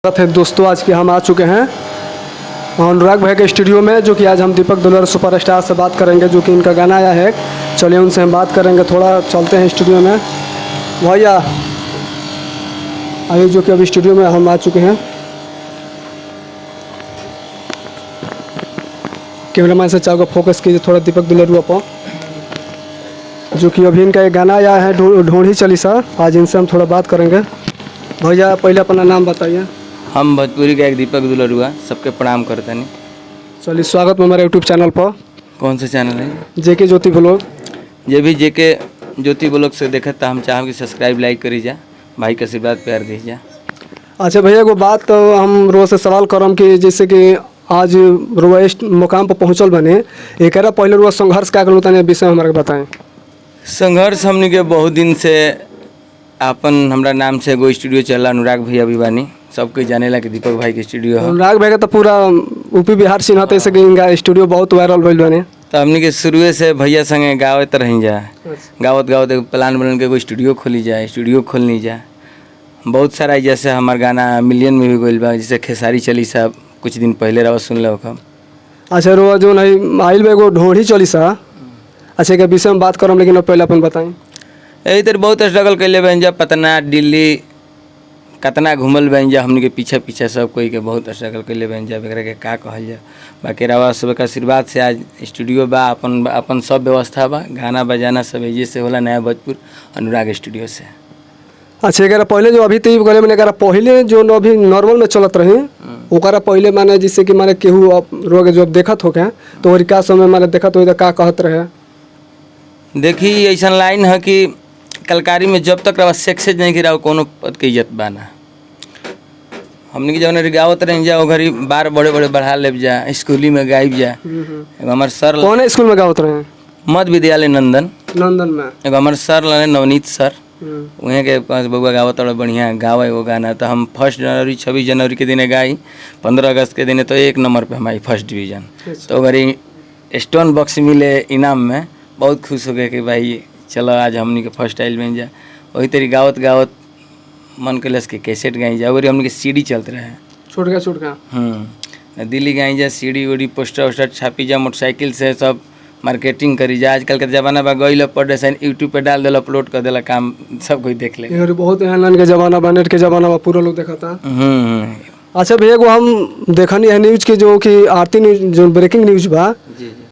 है दोस्तों, आज के हम आ चुके हैं अनुराग भाई के स्टूडियो में, जो कि आज हम दीपक दुलार सुपरस्टार से बात करेंगे, जो कि इनका गाना आया है। चलिए उनसे हम बात करेंगे, थोड़ा चलते हैं स्टूडियो में। भैया आइए, जो कि अभी स्टूडियो में हम आ चुके हैं। कैमरामैन से चाहोगे फोकस कीजिए थोड़ा दीपक दुलारुआ पर, जो कि अभी इनका एक गाना आया है ढूंढी चालीसा। आज इनसे हम थोड़ा बात करेंगे। भैया पहले अपना नाम बताइए। हम भोजपुरी का एक दीपक दुलारुआ, सबके प्रणाम करते हैं। चलिए स्वागत है हमारे यूट्यूब चैनल पर। कौन सा चैनल है? जेके ज्योति ब्लॉग। जे भी जेके ज्योति ब्लॉग से देखे तो हम चाहें कि सब्सक्राइब लाइक करी जा, भाई का आशीर्वाद प्यार दी जा। अच्छा भैया, एगो बात तो हम रोज से सवाल करम कि जैसे कि आज रोज मुकाम पर पहुँचल बने, एक पहले रोज संघर्ष क्या करूँ तने विषय में हमारे बताएं। संघर्ष हमने के बहुत दिन से अपन हमरा नाम से एगो स्टूडियो चला, अनुराग भैया भी बानी, सबके जाने ला कि दीपक भाई के स्टूडियो है। अनुराग भाई का तो पूरा यूपी बिहार चिन्हते से कि इनका स्टूडियो बहुत वायरल भइल बने। तो हमने के शुरुए से भैया संगे गावत रही जा, गावत गावत एक प्लान बनल के कोई स्टूडियो खोली जाए, स्टूडियो खोलनी जाए। बहुत सारा जैसे हमार गाना मिलियन में भी गइल बा, जैसे खेसारी चली साहब कुछ दिन पहले रहा सुन लो हम। अच्छा रोज जो नहीं आइल एगो ढूंढी चालीसा, अच्छा के विषय में बात करम, लेकिन अब पहले अपन बताएं। यही तरह बहुत स्ट्रगल कैले बन जा, पटना दिल्ली कतना घूमल बन जा, हमने के पीछे पीछे सब कोई के बहुत स्ट्रगल कैले बन जा, एकरा के का कहल जा। बाकी रवा सब का आशीर्वाद से आज स्टूडियो बा, अपन सब व्यवस्था बा, गाना बजाना सब ये से होला नया भोजपुर अनुराग स्टूडियो से। अच्छा एक पहले जो अभी तक गले में पहले जो अभी नॉर्मल में चलत रही ओकरा पहले माने जिससे कि माने केहू रोग जो देखत हो के तो और का समय माने देखत हो तो का कहत रहे। देखी ऐसा लाइन है कि कलकारी में जब तक रवा सक्सेस नहीं गिरा कोनो पद के इज्जत बाना। हमने के जब गावत रह जा घरी बार बड़े बड़े बढ़ा ले जा, स्कूली में गायब जा। एगो हमार सर कौन स्कूल में गावत रहे? मध्य विद्यालय नंदन में। एगो हमार सर लगे नवनीत सर, वहीं के पास बउआ गावत बड़ा बढ़िया गावा एगो गाना। तो हम 1 जनवरी 26 जनवरी के दिन गाई, 15 अगस्त के दिन तो 1 नंबर पे हमारी फर्स्ट डिवीज़न। तो घरी स्टोन बॉक्स मिले इनाम में, बहुत खुश हो गए कि भाई चलो आज हमनी के फर्स्ट आइल बन जा। वही तरी गावत गावत मन कलस के कैसेट गाई जा, और हमने के सीडी चलते रहे छोट का दिल्ली गाई जा, सीडी उडी पोस्टर वोस्टर छापी जा, मोटरसाइकिल से सब मार्केटिंग करी जा। आजकल के जमाना बा गई पर डिजाइन यूट्यूब पे डाल दिल, अपलोड कर दिला, काम सब कोई देख ले। बहुत ऑनलाइन के जमाना बा, नेट के जमाना बा, पूरा लोग देखा था। अच्छा भैया को हम देखनी है न्यूज की, जो कि आरती न्यूज जो ब्रेकिंग न्यूज बा